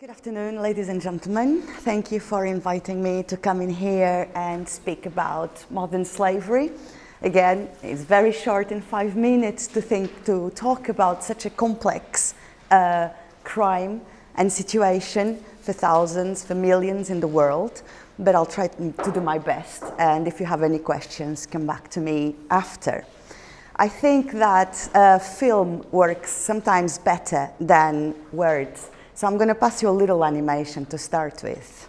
Good afternoon, ladies and gentlemen. Thank you for inviting me to come in here and speak about modern slavery. Again, it's very short in 5 minutes to talk about such a complex crime and situation for thousands, for millions in the world, but I'll try to do my best. And if you have any questions, come back to me after. I think that film works sometimes better than words. So I'm going to pass you a little animation to start with.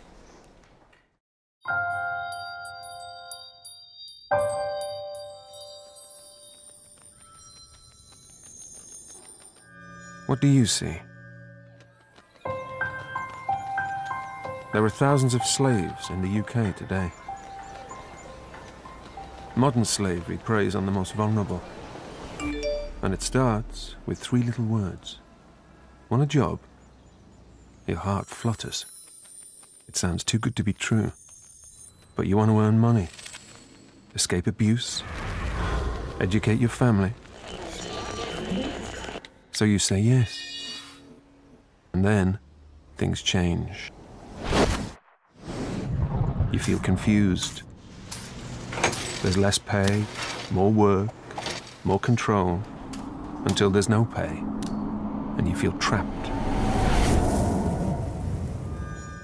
What do you see? There are thousands of slaves in the UK today. Modern slavery preys on the most vulnerable. And it starts with 3 little words. Want a job? Your heart flutters. It sounds too good to be true. But you want to earn money, escape abuse, educate your family. So you say yes. And then things change. You feel confused. There's less pay, more work, more control, until there's no pay, and you feel trapped.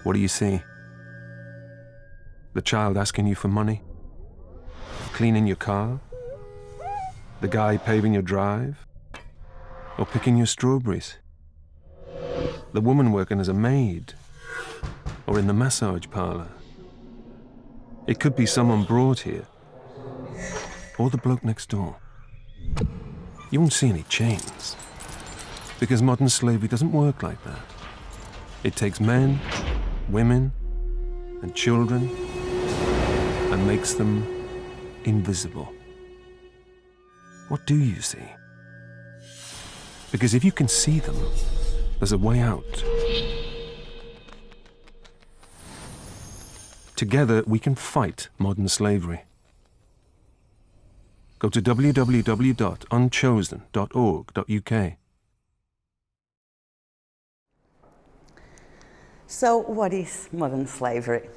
What do you see? The child asking you for money? Cleaning your car? The guy paving your drive? Or picking your strawberries? The woman working as a maid? Or in the massage parlor? It could be someone brought here. Or the bloke next door. You won't see any chains. Because modern slavery doesn't work like that. It takes men, women, and children, and makes them invisible. What do you see? Because if you can see them, there's a way out. Together, we can fight modern slavery. Go to www.unchosen.org.uk. So what is modern slavery?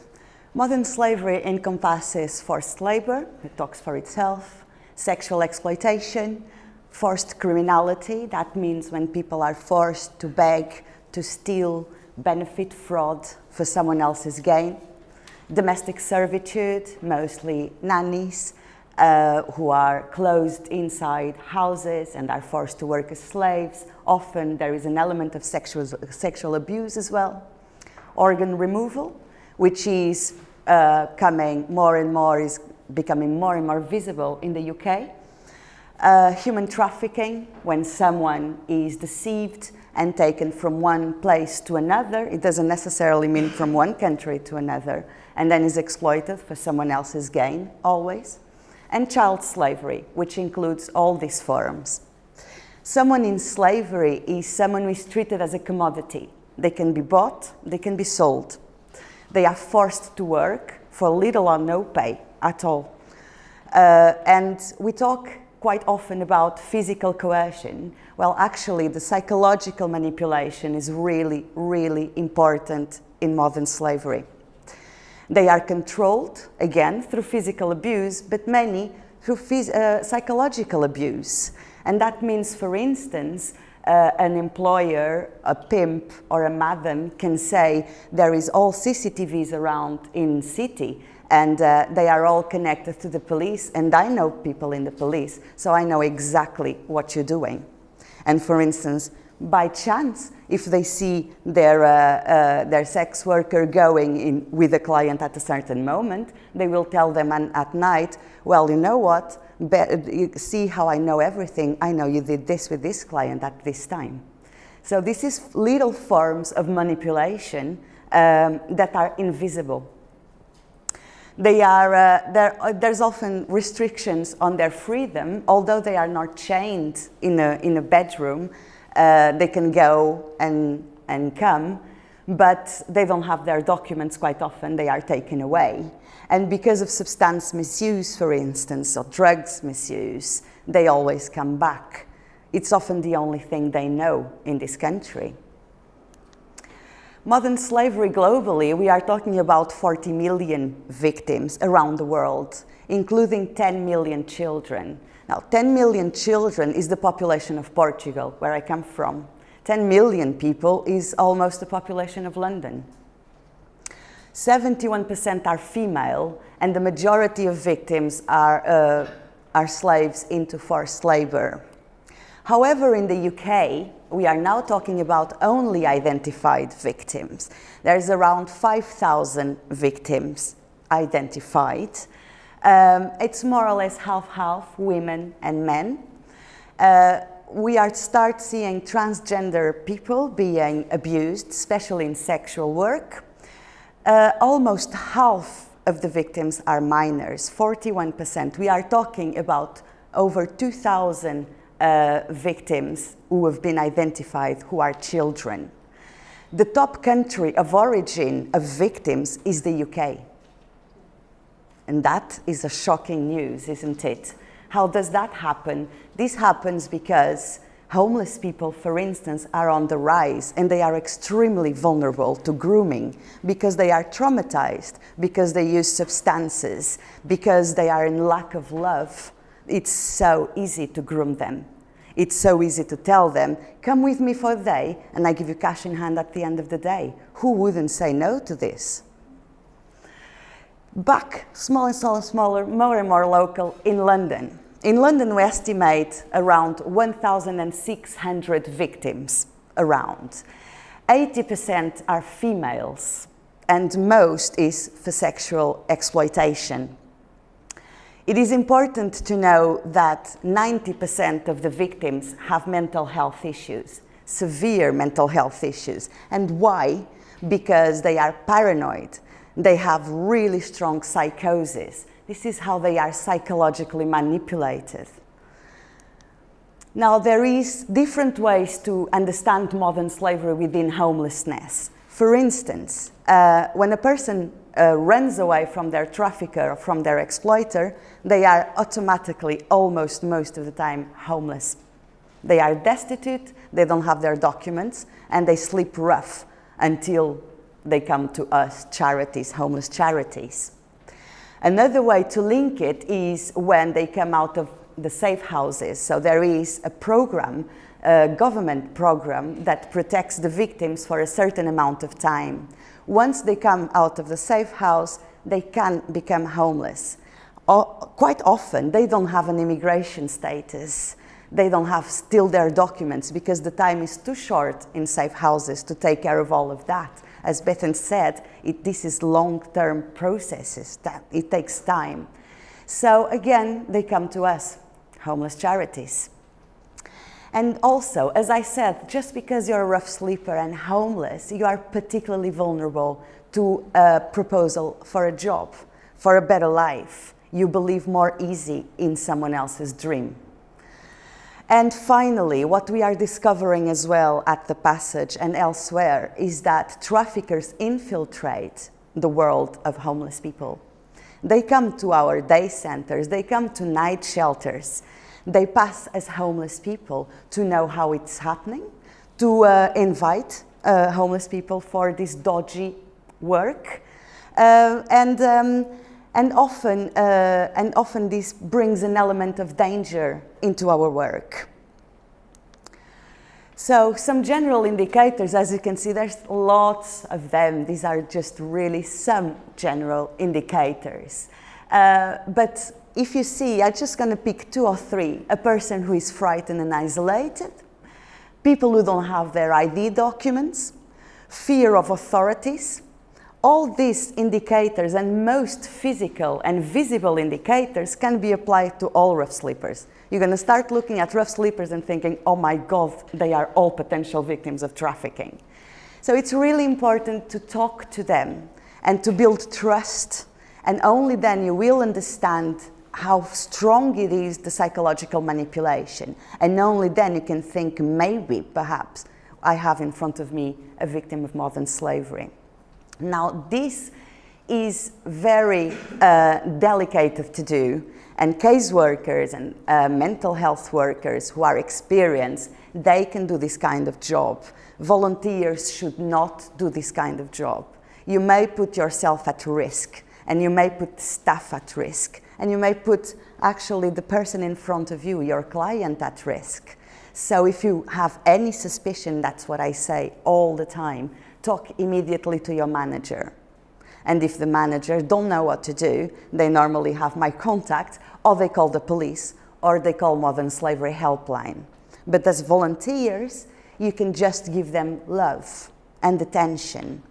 Modern slavery encompasses forced labor, it talks for itself, sexual exploitation, forced criminality, that means when people are forced to beg, to steal, benefit, fraud for someone else's gain, domestic servitude, mostly nannies, who are closed inside houses and are forced to work as slaves. Often there is an element of sexual abuse as well. Organ removal, which is becoming more and more visible in the UK. Human trafficking, when someone is deceived and taken from one place to another, it doesn't necessarily mean from one country to another, and then is exploited for someone else's gain, always. And child slavery, which includes all these forms. Someone in slavery is someone who is treated as a commodity. They can be bought, they can be sold. They are forced to work for little or no pay at all. And we talk quite often about physical coercion. Well, actually, the psychological manipulation is really, really important in modern slavery. They are controlled, again, through physical abuse, but many through psychological abuse. And that means, for instance, an employer, a pimp or a madam can say there is all CCTVs around in city and they are all connected to the police, and I know people in the police, so I know exactly what you're doing. And for instance, by chance, if they see their sex worker going in with a client at a certain moment, they will tell them at night, well, you know what? You see how I know everything. I know you did this with this client at this time. So this is little forms of manipulation that are invisible. There's often restrictions on their freedom, although they are not chained in a bedroom. They can go and come, but they don't have their documents quite often. They are taken away. And because of substance misuse, for instance, or drugs misuse, they always come back. It's often the only thing they know in this country. Modern slavery globally, we are talking about 40 million victims around the world, including 10 million children. Now, 10 million children is the population of Portugal, where I come from. 10 million people is almost the population of London. 71% are female, and the majority of victims are slaves into forced labor. However, in the UK, we are now talking about only identified victims. There's around 5,000 victims identified. It's more or less half-half women and men. We start seeing transgender people being abused, especially in sexual work. Almost half of the victims are minors, 41%. We are talking about over 2,000 victims who have been identified who are children. The top country of origin of victims is the UK. And that is a shocking news, isn't it? How does that happen? This happens because homeless people, for instance, are on the rise, and they are extremely vulnerable to grooming because they are traumatized, because they use substances, because they are in lack of love. It's so easy to groom them. It's so easy to tell them, come with me for a day, and I give you cash in hand at the end of the day. Who wouldn't say no to this? Back, smaller, more and more local, in London. In London, we estimate around 1,600 victims around. 80% are females, and most is for sexual exploitation. It is important to know that 90% of the victims have mental health issues, severe mental health issues. And why? Because they are paranoid. They have really strong psychosis. This is how they are psychologically manipulated. Now, there is different ways to understand modern slavery within homelessness. For instance, when a person runs away from their trafficker or from their exploiter, they are automatically, almost most of the time, homeless. They are destitute, they don't have their documents, and they sleep rough until they come to us, charities, homeless charities. Another way to link it is when they come out of the safe houses. So there is a program, a government program, that protects the victims for a certain amount of time. Once they come out of the safe house, they can become homeless. Quite often, they don't have an immigration status. They don't have still their documents because the time is too short in safe houses to take care of all of that. As Bethan said, this is long-term processes, that it takes time. So again, they come to us, homeless charities. And also, as I said, just because you're a rough sleeper and homeless, you are particularly vulnerable to a proposal for a job, for a better life. You believe more easy in someone else's dream. And finally, what we are discovering as well at the Passage and elsewhere is that traffickers infiltrate the world of homeless people. They come to our day centers, they come to night shelters. They pass as homeless people to know how it's happening, to invite homeless people for this dodgy work. And often this brings an element of danger into our work. So some general indicators, as you can see, there's lots of them. These are just really some general indicators. But if you see, I'm just going to pick 2 or 3. A person who is frightened and isolated, people who don't have their ID documents, fear of authorities. All these indicators and most physical and visible indicators can be applied to all rough sleepers. You're going to start looking at rough sleepers and thinking, oh my God, they are all potential victims of trafficking. So it's really important to talk to them and to build trust. And only then you will understand how strong it is, the psychological manipulation. And only then you can think, maybe, perhaps, I have in front of me a victim of modern slavery. Now, this is very delicate to do, and caseworkers and mental health workers who are experienced, they can do this kind of job. Volunteers should not do this kind of job. You may put yourself at risk, and you may put staff at risk, and you may put actually the person in front of you, your client, at risk. So if you have any suspicion, that's what I say all the time, talk immediately to your manager. And if the manager don't know what to do, they normally have my contact, or they call the police, or they call Modern Slavery Helpline. But as volunteers, you can just give them love and attention.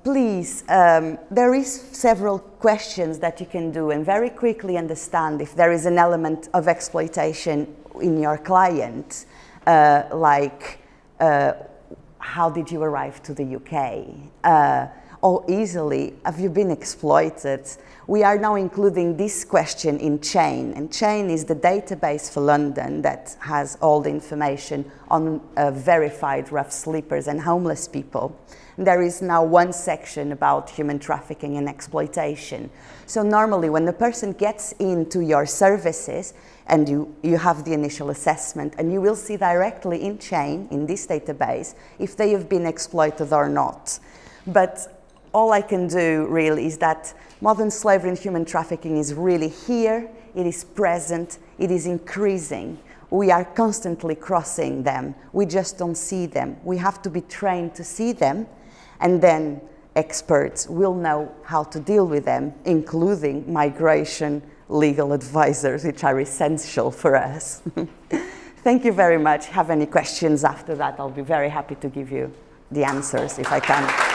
Please, there is several questions that you can do and very quickly understand if there is an element of exploitation in your client, like how did you arrive to the UK? Or easily, have you been exploited? We are now including this question in Chain, and Chain is the database for London that has all the information on verified rough sleepers and homeless people. There is now one section about human trafficking and exploitation. So normally when the person gets into your services and you have the initial assessment, and you will see directly in Chain, in this database, if they have been exploited or not. But all I can do really is that modern slavery and human trafficking is really here, it is present, it is increasing. We are constantly crossing them, we just don't see them. We have to be trained to see them, and then experts will know how to deal with them, including migration legal advisors, which are essential for us. Thank you very much. Have any questions after that? I'll be very happy to give you the answers if I can.